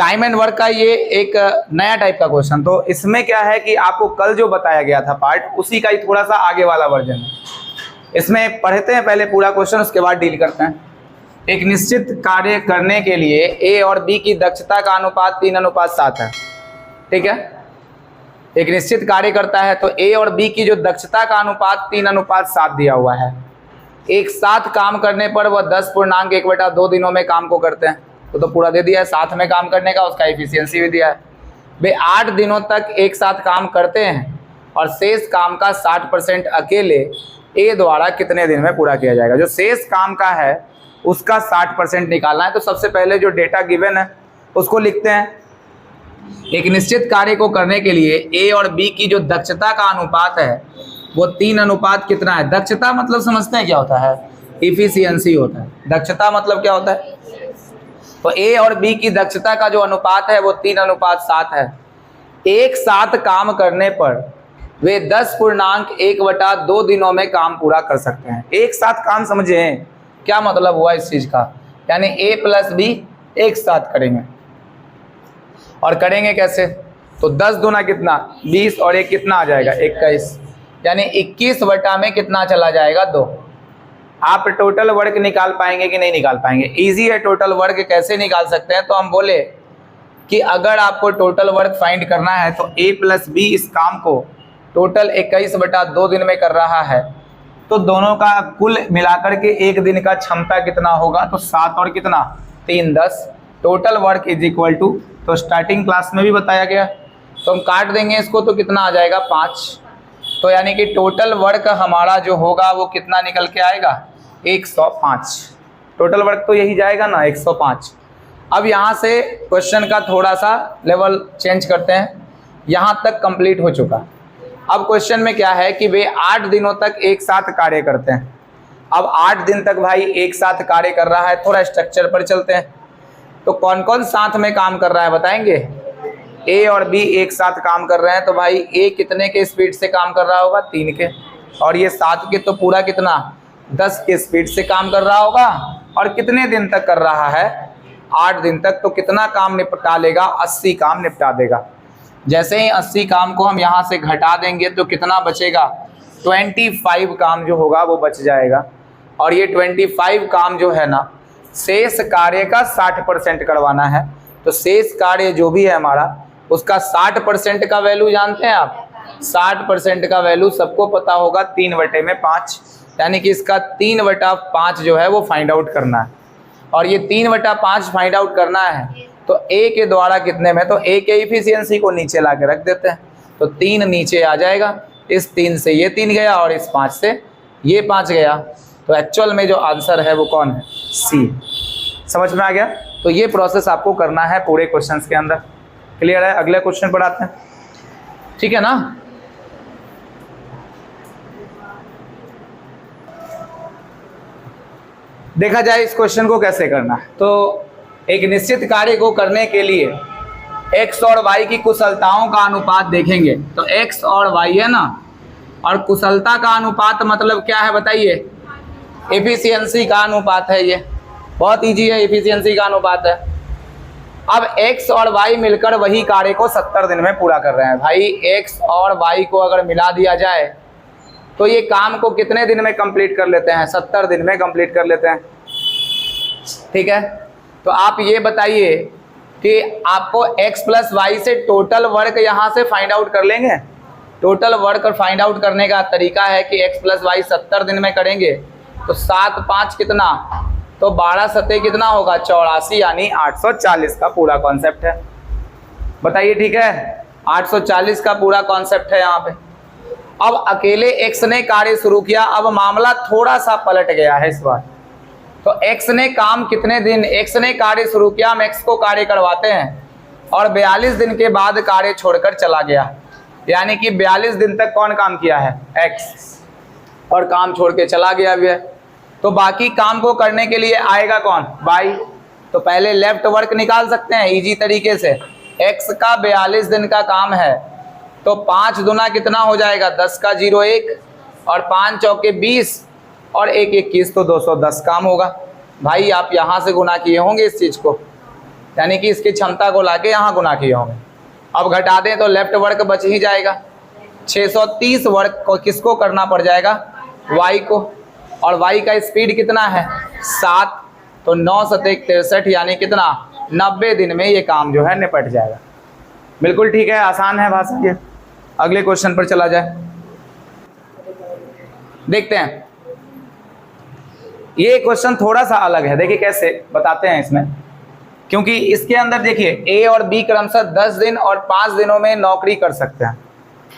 Time and work का ये एक नया टाइप का क्वेश्चन। तो इसमें क्या है कि आपको कल जो बताया गया था पार्ट, उसी का ही थोड़ा सा आगे वाला वर्जन है। इसमें पढ़ते हैं पहले पूरा क्वेश्चन, उसके बाद डील करते हैं। एक निश्चित कार्य करने के लिए ए और बी की दक्षता का अनुपात 3:7 है। ठीक है, एक निश्चित कार्य करता है तो ए और बी की जो दक्षता का अनुपात 3:7 दिया हुआ है। एक साथ काम करने पर वह 10.1/2 दिनों में काम को करते हैं। तो पूरा दे दिया है, साथ में काम करने का उसका एफिशिएंसी भी दिया है। वे 8 दिनों तक एक साथ काम करते हैं और शेष काम का 60% अकेले ए द्वारा कितने दिन में पूरा किया जाएगा। जो शेष काम का है उसका 60% निकालना है। तो सबसे पहले जो डेटा गिवन है उसको लिखते हैं। एक निश्चित कार्य को करने के लिए ए और बी की जो दक्षता का अनुपात है वो 3 कितना है। दक्षता मतलब समझते हैं क्या होता है, इफिशियंसी होता है। दक्षता मतलब क्या होता है, तो ए और बी की दक्षता का जो अनुपात है वो 3:7 है। एक साथ काम करने पर वे 10.1/2 दिनों में काम पूरा कर सकते हैं। एक साथ काम समझे क्या मतलब हुआ इस चीज का, यानी ए प्लस बी एक साथ करेंगे। और करेंगे कैसे, तो 10 दूना कितना 20 और एक कितना आ जाएगा 21, यानी 21 बटा में कितना चला जाएगा 2। आप टोटल वर्क निकाल पाएंगे कि नहीं निकाल पाएंगे, इजी है। टोटल वर्क कैसे निकाल सकते हैं, तो हम बोले कि अगर आपको टोटल वर्क फाइंड करना है तो a प्लस बी इस काम को टोटल 21/2 दिन में कर रहा है, तो दोनों का कुल मिलाकर के एक दिन का क्षमता कितना होगा, तो 7 और कितना 3 10। Total work is equal to, तो स्टार्टिंग क्लास में भी बताया गया, तो हम काट देंगे इसको तो कितना आ जाएगा 5। तो यानी कि टोटल वर्क हमारा जो होगा वो कितना निकल के आएगा 105। टोटल वर्क तो यही जाएगा ना 105। अब यहाँ से क्वेश्चन का थोड़ा सा लेवल चेंज करते हैं। यहाँ तक कंप्लीट हो चुका। अब क्वेश्चन में क्या है कि वे 8 दिनों तक एक साथ कार्य करते हैं। अब 8 दिन तक भाई एक साथ कार्य कर रहा है। थोड़ा स्ट्रक्चर पर चलते हैं, तो कौन कौन साथ में काम कर रहा है बताएंगे। ए और बी एक साथ काम कर रहे हैं, तो भाई ए कितने के स्पीड से काम कर रहा होगा 3 के, और ये 7 के, तो पूरा कितना 10 के स्पीड से काम कर रहा होगा। और कितने दिन तक कर रहा है 8 दिन तक, तो कितना काम निपटा लेगा 80 काम निपटा देगा। जैसे ही 80 काम को हम यहाँ से घटा देंगे तो कितना बचेगा 25 काम जो होगा वो बच जाएगा। और ये 25 काम जो है ना शेष कार्य का 60% करवाना है। तो शेष कार्य जो भी है हमारा उसका 60% का वैल्यू जानते हैं आप। 60% का वैल्यू सबको पता होगा 3/5, यानी कि इसका 3/5 जो है वो फाइंड आउट करना है। और ये 3/5 फाइंड आउट करना है तो ए के द्वारा कितने में, तो ए के इफिशियंसी को नीचे ला के रख देते हैं, तो 3 नीचे आ जाएगा। इस 3 से ये 3 गया और इस 5 से ये 5 गया। तो एक्चुअल में जो आंसर है वो कौन है, सी। समझ में आ गया। तो ये प्रोसेस आपको करना है पूरे क्वेश्चंस के अंदर। क्लियर है। अगले क्वेश्चन पर आते हैं, ठीक है ना। देखा जाए इस क्वेश्चन को कैसे करना है। तो एक निश्चित कार्य को करने के लिए x और y की कुशलताओं का अनुपात देखेंगे। तो x और y है ना, और कुशलता का अनुपात मतलब क्या है बताइए, एफिशिएंसी का अनुपात है। ये बहुत इजी है, एफिशिएंसी का अनुपात है। अब x और y मिलकर वही कार्य को 70 दिन में पूरा कर रहे हैं। भाई x और y को अगर मिला दिया जाए तो ये काम को कितने दिन में कंप्लीट कर लेते हैं, 70 दिन में कंप्लीट कर लेते हैं। ठीक है, तो आप ये बताइए कि आपको x प्लस वाई से टोटल वर्क यहाँ से फाइंड आउट कर लेंगे। टोटल वर्क फाइंड आउट करने का तरीका है कि x प्लस वाई 70 दिन में करेंगे, तो 7 5 कितना, तो 12 सते कितना होगा 84, यानी 840 का पूरा कॉन्सेप्ट है। बताइए, ठीक है, 840 का पूरा कॉन्सेप्ट है यहाँ पे। अब अकेले x ने कार्य शुरू किया। अब मामला थोड़ा सा पलट गया है इस बार। तो x ने काम कितने दिन, x ने कार्य शुरू किया, हम x को कार्य करवाते हैं और 42 दिन के बाद कार्य छोड़कर चला गया। यानी कि 42 दिन तक कौन काम किया है, x, और काम छोड़ के चला गया भी है। तो बाकी काम को करने के लिए आएगा कौन, y। तो पहले लेफ्ट वर्क निकाल सकते हैं इजी तरीके से। x का 42 दिन का काम है, तो 5 दूना कितना हो जाएगा 10 का 0 1, और 5 चौके 20 और 1 21, तो 210 काम होगा। भाई आप यहाँ से गुना किए होंगे इस चीज़ को, यानी कि इसकी क्षमता को लाके यहाँ गुना किए होंगे। अब घटा दें तो लेफ्ट वर्क बच ही जाएगा। 630 वर्क को किसको करना पड़ जाएगा, y को, और y का स्पीड कितना है 7, तो 9 सतेक 63 यानी कितना 90 दिन में ये काम जो है निपट जाएगा। बिल्कुल ठीक है, आसान है भाषा ये। अगले क्वेश्चन पर चला जाए, देखते हैं। ये क्वेश्चन थोड़ा सा अलग है, देखिए कैसे बताते हैं इसमें, क्योंकि इसके अंदर देखिए ए और बी क्रमशः 10 दिन और 5 दिनों में नौकरी कर सकते हैं।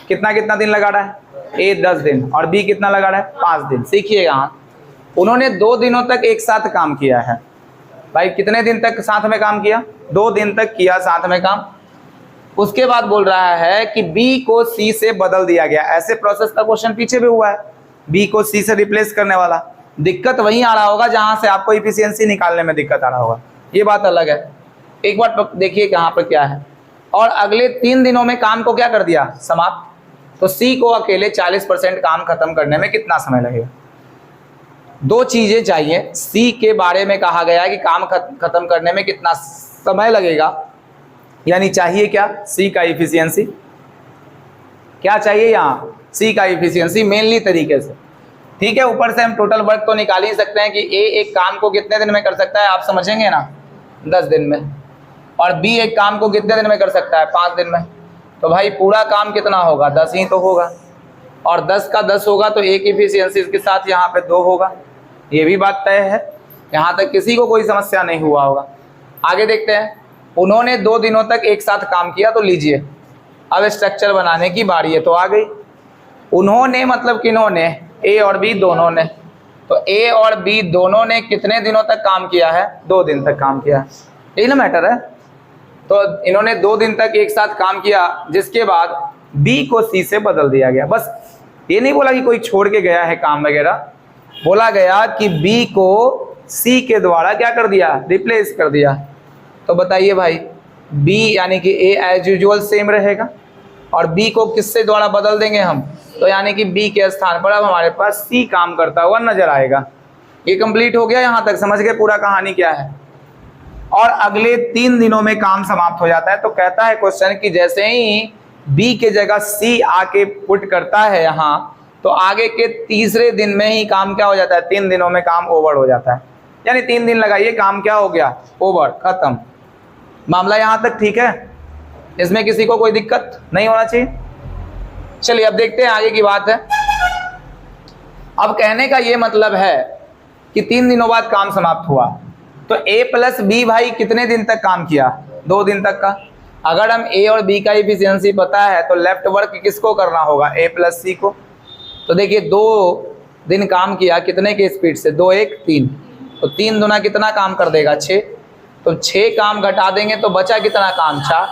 कितना कितना दिन लगा रहा है, ए 10 दिन और बी कितना लगा रहा है 5 दिन। सीखिए यहाँ उन्होंने 2 दिनों तक एक साथ काम किया है। भाई कितने दिन तक साथ में काम किया, 2 दिन तक किया साथ में काम। उसके बाद बोल रहा है कि बी को सी से बदल दिया गया। ऐसे प्रोसेस का क्वेश्चन पीछे भी हुआ है, बी को सी से रिप्लेस करने वाला। दिक्कत वहीं आ रहा होगा जहां से आपको इफिशियंसी निकालने में दिक्कत आ रहा होगा, ये बात अलग है। एक बार देखिए यहाँ पर क्या है, और अगले 3 दिनों में काम को क्या कर दिया समाप्त। तो सी को अकेले 40% काम खत्म करने में कितना समय लगेगा। 2 चीजें चाहिए, सी के बारे में कहा गया है कि काम खत्म करने में कितना समय लगेगा, यानी चाहिए क्या सी का इफिशियंसी। क्या चाहिए यहाँ, सी का इफिशियंसी मेनली तरीके से। ठीक है, ऊपर से हम टोटल वर्क तो निकाल ही सकते हैं कि ए एक काम को कितने दिन में कर सकता है, आप समझेंगे ना 10 दिन में, और बी एक काम को कितने दिन में कर सकता है 5 दिन में। तो भाई पूरा काम कितना होगा 10 ही तो होगा, और 10 का 10 होगा तो एक इफिशियंसी के साथ यहाँ पे 2 होगा। ये भी बात तय है, यहाँ तक किसी को कोई समस्या नहीं हुआ होगा। आगे देखते हैं, उन्होंने 2 दिनों तक एक साथ काम किया। तो लीजिए अब स्ट्रक्चर बनाने की बारी है। तो आ गई, उन्होंने मतलब किन्होंने, ए और बी दोनों ने। तो ए और बी दोनों ने कितने दिनों तक काम किया है, 2 दिन तक काम किया है, यही ना मैटर है। तो इन्होंने 2 दिन तक एक साथ काम किया, जिसके बाद बी को सी से बदल दिया गया। बस ये नहीं बोला कि कोई छोड़ के गया है काम वगैरह, बोला गया कि बी को सी के द्वारा क्या कर दिया, रिप्लेस कर दिया। तो बताइए भाई बी यानी कि ए एज यूजुअल सेम रहेगा, और बी को किससे द्वारा बदल देंगे हम, तो यानी कि बी के स्थान पर अब हमारे पास सी काम करता हुआ नजर आएगा। ये कंप्लीट हो गया, यहाँ तक समझ गए पूरा कहानी क्या है। और अगले 3 दिनों में काम समाप्त हो जाता है। तो कहता है क्वेश्चन कि जैसे ही बी के जगह सी आके पुट करता है यहाँ, तो आगे के तीसरे दिन में ही काम क्या हो जाता है, 3 दिनों में काम ओवर हो जाता है। यानी 3 दिन लगाइए, काम क्या हो गया, ओवर, खत्म। मामला यहाँ तक ठीक है, इसमें किसी को कोई दिक्कत नहीं होना चाहिए। चलिए अब देखते हैं आगे की बात है। अब कहने का ये मतलब है कि 3 दिनों बाद काम समाप्त हुआ, तो ए प्लस बी भाई कितने दिन तक काम किया, 2 दिन तक का। अगर हम ए और बी का इफिशियंसी पता है तो लेफ्ट वर्क किसको करना होगा, ए प्लस सी को। तो देखिए 2 दिन काम किया, कितने के स्पीड से, 2 1 3, तो 3 दुना कितना काम कर देगा 6। तो 6 काम घटा देंगे तो बचा कितना काम 4,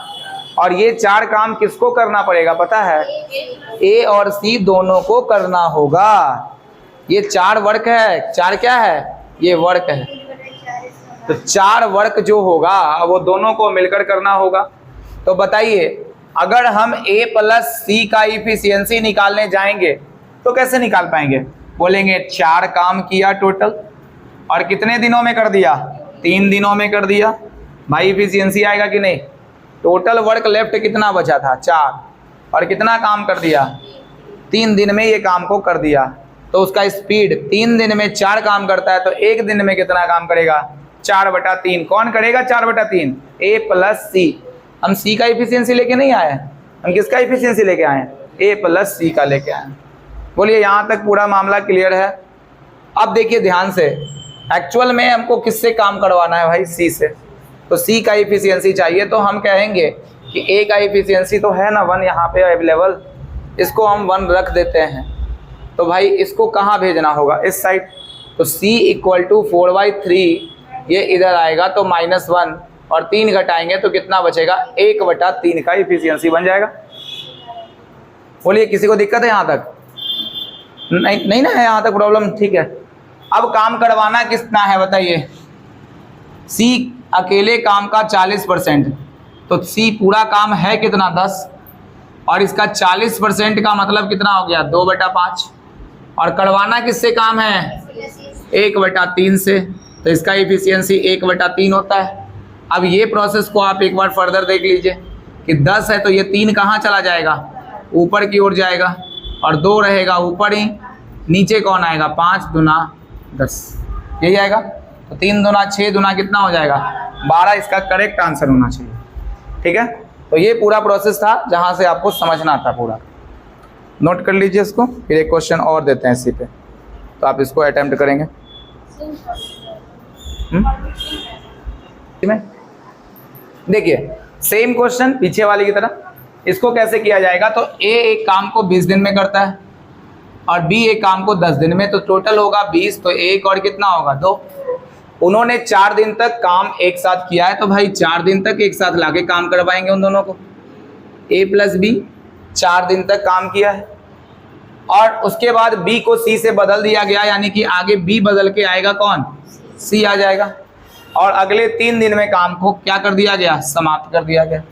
और ये 4 काम किसको करना पड़ेगा पता है, ए और सी दोनों को करना होगा। ये 4 वर्क है, 4 क्या है, ये वर्क है। तो 4 वर्क जो होगा वो दोनों को मिलकर करना होगा। तो बताइए अगर हम ए प्लस सी का इफिशियंसी निकालने जाएंगे तो कैसे निकाल पाएंगे, बोलेंगे 4 काम किया टोटल, और कितने दिनों में कर दिया, 3 दिनों में कर दिया। भाई इफिशियंसी आएगा कि नहीं, टोटल वर्क लेफ्ट कितना बचा था 4, और कितना काम कर दिया, 3 दिन में ये काम को कर दिया। तो उसका स्पीड 3 दिन में 4 काम करता है, तो 1 दिन में कितना काम करेगा, 4/3। कौन करेगा 4/3, ए प्लस सी। हम सी का इफिशियंसी लेके नहीं आए, हम किसका इफिशियंसी लेके आए, ए प्लस सी का लेके आए। बोलिए यहाँ तक पूरा मामला क्लियर है। अब देखिए ध्यान से, एक्चुअल में हमको किससे काम करवाना है भाई, सी से। तो सी का इफिशियंसी चाहिए, तो हम कहेंगे कि ए का इफिशियंसी तो है ना 1 यहाँ पे अवेलेबल, इसको हम 1 रख देते हैं। तो भाई इसको कहाँ भेजना होगा, इस साइड। तो C = 4/3, ये इधर आएगा तो -1, और 3 घटाएंगे तो कितना बचेगा, 1/3 का इफिशियंसी बन जाएगा। बोलिए किसी को दिक्कत है यहाँ तक, नहीं ना है यहाँ तक प्रॉब्लम, ठीक है। अब काम करवाना कितना है बताइए, C अकेले काम का 40%, तो C पूरा काम है कितना 10, और इसका 40% का मतलब कितना हो गया 2/5, और करवाना किससे काम है 1/3 से, तो इसका इफिशियंसी 1/3 होता है। अब ये प्रोसेस को आप एक बार फर्दर देख लीजिए कि 10 है तो ये 3 कहाँ चला जाएगा, ऊपर की ओर जाएगा, और 2 रहेगा ऊपर ही, नीचे कौन आएगा, 5 दूना 10, यही आएगा। तो 3 दूना 6 दूना कितना हो जाएगा, 12, इसका करेक्ट आंसर होना चाहिए। ठीक है, तो ये पूरा प्रोसेस था जहाँ से आपको समझना था पूरा। नोट कर लीजिए इसको, फिर एक क्वेश्चन और देते हैं इसी पे, तो आप इसको अटेम्प्ट करेंगे। देखिए सेम क्वेश्चन पीछे वाले की तरह, इसको कैसे किया जाएगा, तो ए एक काम को 20 दिन में करता है और बी एक काम को 10 दिन में, तो टोटल होगा 20, तो एक और कितना होगा 2। उन्होंने 4 दिन तक काम एक साथ किया है, तो भाई 4 दिन तक एक साथ लाके काम करवाएंगे उन दोनों को। ए प्लस बी 4 दिन तक काम किया है, और उसके बाद बी को सी से बदल दिया गया, यानी कि आगे बी बदल के आएगा कौन, सी आ जाएगा, और अगले 3 दिन में काम को क्या कर दिया गया, समाप्त कर दिया गया।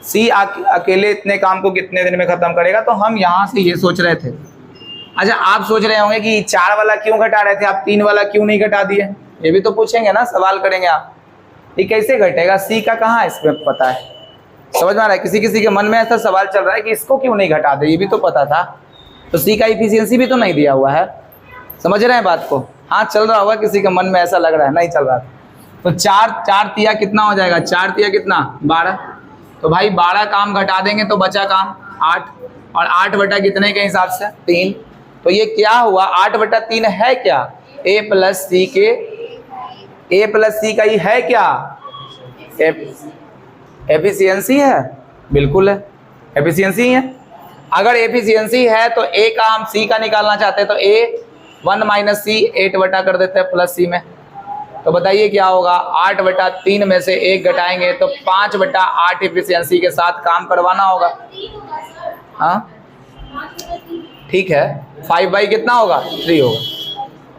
सी अकेले इतने काम को कितने दिन में खत्म करेगा, तो हम यहाँ से ये सोच रहे थे। अच्छा आप सोच रहे होंगे कि 4 वाला क्यों घटा रहे थे आप, 3 वाला क्यों नहीं घटा दिए, ये भी तो पूछेंगे ना, सवाल करेंगे आप, ये कैसे घटेगा, सी का कहाँ है इसमें पता है, समझ में आ रहा है। किसी किसी के मन में ऐसा सवाल चल रहा है कि इसको क्यों नहीं घटा दे, ये भी तो पता था, तो सी का इफिशियंसी भी तो नहीं दिया हुआ है, समझ रहे हैं बात को। हाँ चल रहा होगा, किसी के मन में ऐसा लग रहा है नहीं चल रहा, तो 4 तिया कितना हो जाएगा, 4 तिया कितना 12, तो भाई 12 काम घटा देंगे तो बचा काम 8, और 8 बटा कितने के हिसाब से 3, तो ये क्या हुआ 8 बटा 3 है क्या, ए प्लस सी का ही है क्या, एफिशिएंसी है, बिल्कुल है एफिशिएंसी है। अगर एफिशिएंसी है तो ए का हम सी का निकालना चाहते हैं, तो ए 1 माइनस सी 8 बटा कर देते हैं प्लस सी में, तो बताइए क्या होगा, 8 बटा 3 में से 1 घटाएंगे तो 5 बटा 8 एफिशिएंसी के साथ काम करवाना होगा। हाँ ठीक है, 5 बाई कितना होगा 3 होगा।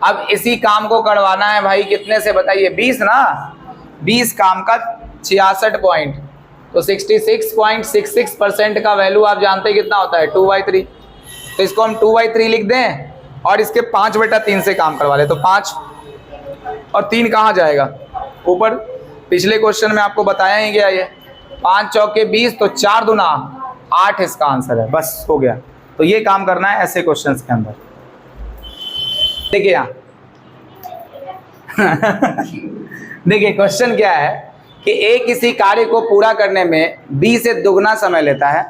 अब इसी काम को करवाना है भाई कितने से बताइए, 20 ना, 20 काम का 66 पॉइंट, तो 66.66% का वैल्यू आप जानते हैं कितना होता है 2/3, तो इसको हम 2/3 लिख दें और इसके 5 बटा 3 से काम करवा ले, तो 5 और 3 कहाँ जाएगा ऊपर, पिछले क्वेश्चन में आपको बताया ही गया, ये 5 चौके 20, तो 4 दूना 8 इसका आंसर है, बस हो गया। तो ये काम करना है ऐसे क्वेश्चंस के अंदर। देखिए यहाँ देखिए क्वेश्चन क्या है कि ए किसी कार्य को पूरा करने में बी से दुगना समय लेता है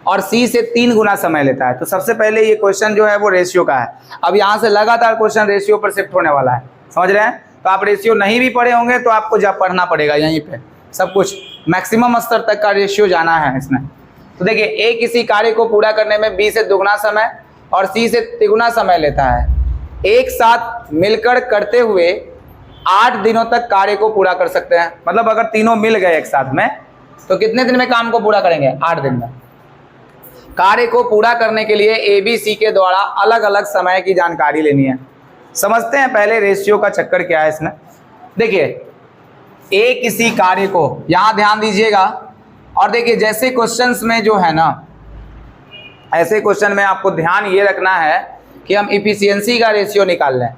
और सी से 3 गुना समय लेता है। तो सबसे पहले ये क्वेश्चन जो है वो रेशियो का है। अब यहाँ से लगातार क्वेश्चन रेशियो पर शिफ्ट होने वाला है, समझ रहे हैं। तो आप रेशियो नहीं भी पढ़े होंगे तो आपको जब पढ़ना पड़ेगा, यहीं पे सब कुछ मैक्सिमम स्तर तक का रेशियो जाना है इसमें। तो देखिए ए किसी कार्य को पूरा करने में बी से दुगना समय और सी से तिगुना समय लेता है, एक साथ मिलकर करते हुए 8 दिनों तक कार्य को पूरा कर सकते हैं। मतलब अगर तीनों मिल गए एक साथ में तो कितने दिन में काम को पूरा करेंगे, 8 दिन में। कार्य को पूरा करने के लिए ए बी सी के द्वारा अलग अलग समय की जानकारी लेनी है। समझते हैं पहले रेशियो का चक्कर क्या है इसमें। देखिए ए किसी कार्य को, यहां ध्यान दीजिएगा और देखिए जैसे क्वेश्चंस में जो है ना, ऐसे क्वेश्चन में आपको ध्यान ये रखना है कि हम इफिशियंसी का रेशियो निकाल लें।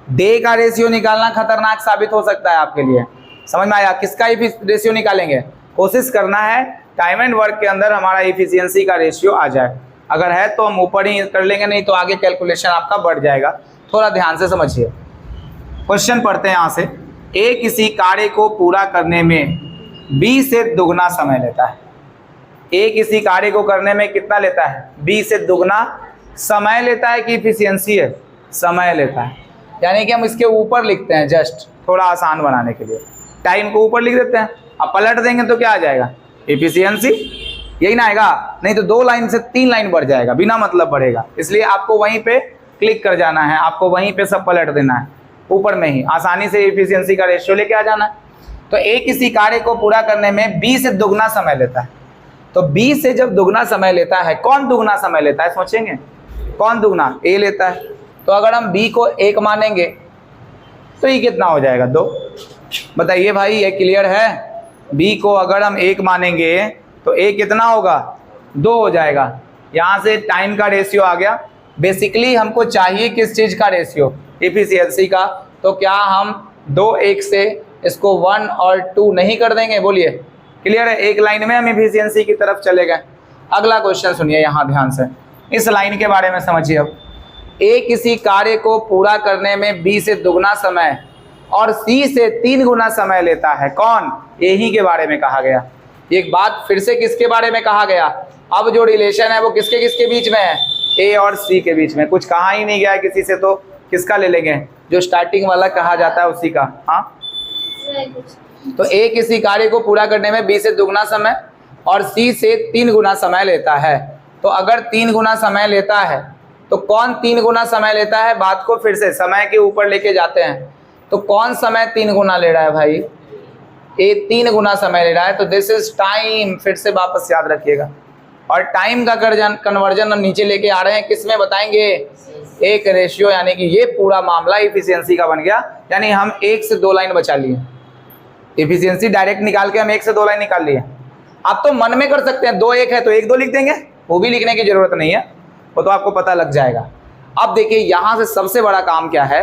डे का रेशियो निकालना खतरनाक साबित हो सकता है आपके लिए, समझ में आया। किसका रेशियो निकालेंगे, कोशिश करना है टाइम एंड वर्क के अंदर हमारा इफिशियंसी का रेशियो आ जाए। अगर है तो हम ऊपर ही कर लेंगे, नहीं तो आगे कैलकुलेशन आपका बढ़ जाएगा। थोड़ा ध्यान से समझिए, क्वेश्चन पढ़ते हैं यहाँ से। ए किसी कार्य को पूरा करने में बी से दुगना समय लेता है। ए किसी कार्य को करने में कितना लेता है, बी से दुगना समय लेता है कि इफिशियंसी है, समय लेता है। यानी कि हम इसके ऊपर लिखते हैं, जस्ट थोड़ा आसान बनाने के लिए टाइम को ऊपर लिख देते हैं। अब पलट देंगे तो क्या आ जाएगा, इफिशियंसी, यही ना आएगा। नहीं तो 2 लाइन से 3 लाइन बढ़ जाएगा, बिना मतलब बढ़ेगा। इसलिए आपको वहीं पे क्लिक कर जाना है, आपको वहीं पे सब पलट देना है, ऊपर में ही आसानी से इफिशियंसी का रेशियो लेके आ जाना है। तो ए किसी कार्य को पूरा करने में बी से दुगना समय लेता है। तो बी से जब दुगना समय लेता है, कौन दुगना समय लेता है सोचेंगे, कौन दुगना, ए लेता है। तो अगर हम बी को 1 मानेंगे तो ये कितना हो जाएगा, 2। बताइए भाई ये क्लियर है। बी को अगर हम 1 मानेंगे तो ए कितना होगा, 2 हो जाएगा। यहाँ से टाइम का रेशियो आ गया। बेसिकली हमको चाहिए किस चीज़ का रेशियो, इफिशियंसी का। तो क्या हम 2 1 से इसको 1 और 2 नहीं कर देंगे? बोलिए क्लियर है? एक लाइन में हम इफिशियंसी की तरफ चले गए। अगला क्वेश्चन सुनिए यहाँ ध्यान से, इस लाइन के बारे में समझिए। अब ए किसी कार्य को पूरा करने में बी से दुगना समय और सी से 3 गुना समय लेता है, कौन? यही के बारे में कहा गया। एक बात फिर से किसके बारे में कहा गया? अब जो रिलेशन है वो किसके किसके बीच में है? ए और सी के बीच में। कुछ कहा ही नहीं गया किसी से, तो किसका ले लेंगे? जो स्टार्टिंग वाला कहा जाता है उसी का। हाँ, तो ए किसी कार्य को पूरा करने में बी से दुगना समय और सी से 3 गुना समय लेता है। तो अगर 3 गुना समय लेता है तो कौन 3 गुना समय लेता है? बात को फिर से समय के ऊपर लेके जाते हैं। तो कौन समय 3 गुना ले रहा है भाई? ए 3 गुना समय ले रहा है, तो दिस इज टाइम। फिर से वापस याद रखिएगा। और टाइम का कन्वर्जन हम नीचे लेके आ रहे हैं, किसमें बताएंगे? एक रेशियो, यानी कि ये पूरा मामला इफिशियंसी का बन गया। यानी हम 1 से 2 लाइन बचा लिए। इफिशियंसी डायरेक्ट निकाल के हम 1 से 2 लाइन निकाल लिए। आप तो मन में कर सकते हैं, 2 1 है तो 1 2 लिख देंगे, वो भी लिखने की जरूरत नहीं है, वो तो आपको पता लग जाएगा। अब देखिए यहाँ से सबसे बड़ा काम क्या है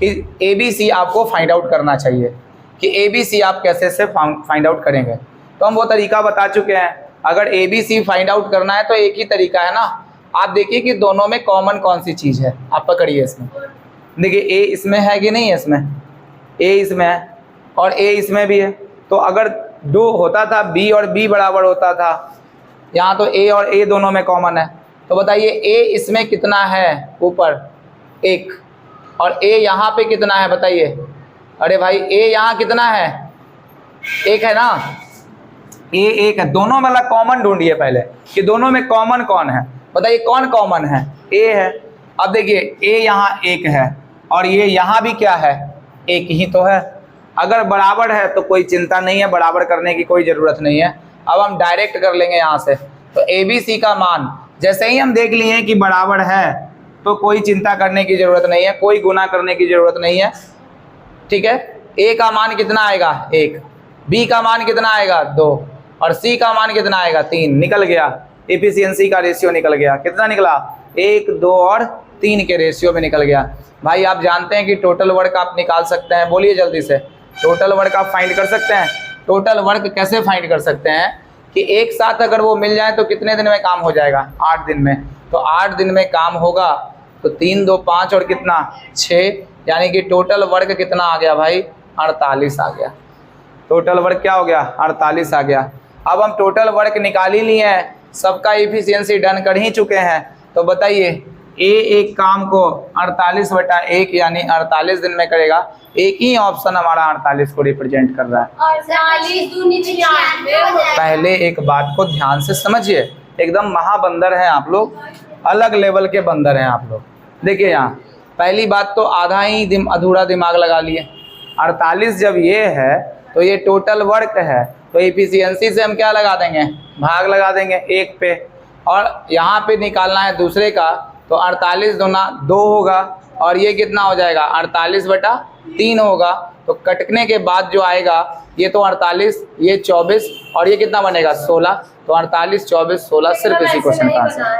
कि ABC आपको फाइंड आउट करना चाहिए कि ABC आप कैसे से फाइंड आउट करेंगे। तो हम वो तरीका बता चुके हैं। अगर ABC फाइंड आउट करना है तो एक ही तरीका है ना। आप देखिए कि दोनों में कॉमन कौन सी चीज़ है, आप पकड़िए इसमें। देखिए A इसमें है कि नहीं है? इसमें A इसमें है और A इसमें भी है। तो अगर 2 होता था B और B बराबर होता था, यहाँ तो A और A दोनों में कॉमन है। तो बताइए A इसमें कितना है? ऊपर 1, और A यहाँ पे कितना है बताइए? अरे भाई A यहाँ कितना है? 1 है ना। A 1 है। दोनों वाला कॉमन ढूंढिए पहले कि दोनों में कॉमन कौन है। बताइए कौन कॉमन है? A है। अब देखिए A यहाँ 1 है और ये यहाँ भी क्या है? 1 ही तो है। अगर बराबर है तो कोई चिंता नहीं है, बराबर करने की कोई ज़रूरत नहीं है। अब हम डायरेक्ट कर लेंगे यहाँ से। तो ABC का मान जैसे ही हम देख लिए कि बराबर है तो कोई चिंता करने की ज़रूरत नहीं है, कोई गुना करने की ज़रूरत नहीं है। ठीक है, A का मान कितना आएगा? 1, B का मान कितना आएगा? 2 और C का मान कितना आएगा? 3। निकल गया, एफिशिएंसी का रेशियो निकल गया। कितना निकला? 1 2 और 3 के रेशियो में निकल गया। भाई आप जानते हैं कि टोटल वर्क आप निकाल सकते हैं? बोलिए जल्दी से, टोटल वर्क आप फाइंड कर सकते हैं? टोटल वर्क कैसे फाइंड कर सकते हैं कि एक साथ अगर वो मिल जाए तो कितने दिन में काम हो जाएगा? 8 दिन में। तो 8 दिन में काम होगा तो 3 2 5 और कितना? 6, यानी कि टोटल वर्क कितना आ गया भाई? 48 आ गया। टोटल वर्क क्या हो गया? 48 आ गया। अब हम टोटल वर्क निकाल ही लिए हैं, सबका इफिशियंसी डन कर ही चुके हैं। तो बताइए A एक काम को 48/1 यानी 48 दिन में करेगा। एक ही ऑप्शन हमारा 48 को रिप्रेजेंट कर रहा है। 48 दूनी 96। पहले एक बात को ध्यान से समझिए, एकदम महाबंदर हैं आप लोग, अलग लेवल के बंदर हैं आप लोग। देखिए यहाँ पहली बात तो आधा ही अधूरा दिमाग लगा लिए। 48 जब ये है तो ये टोटल वर्क है, तो इफिशियंसी से हम क्या लगा देंगे? भाग लगा देंगे 1 पे। और यहाँ पे निकालना है दूसरे का, तो 48 दूना 2 होगा और ये कितना हो जाएगा? 48/3 होगा। तो कटने के बाद जो आएगा ये तो 48, ये 24 और ये कितना बनेगा? 16। तो 48 24 16 सिर्फ इसी क्वेश्चन का आंसर।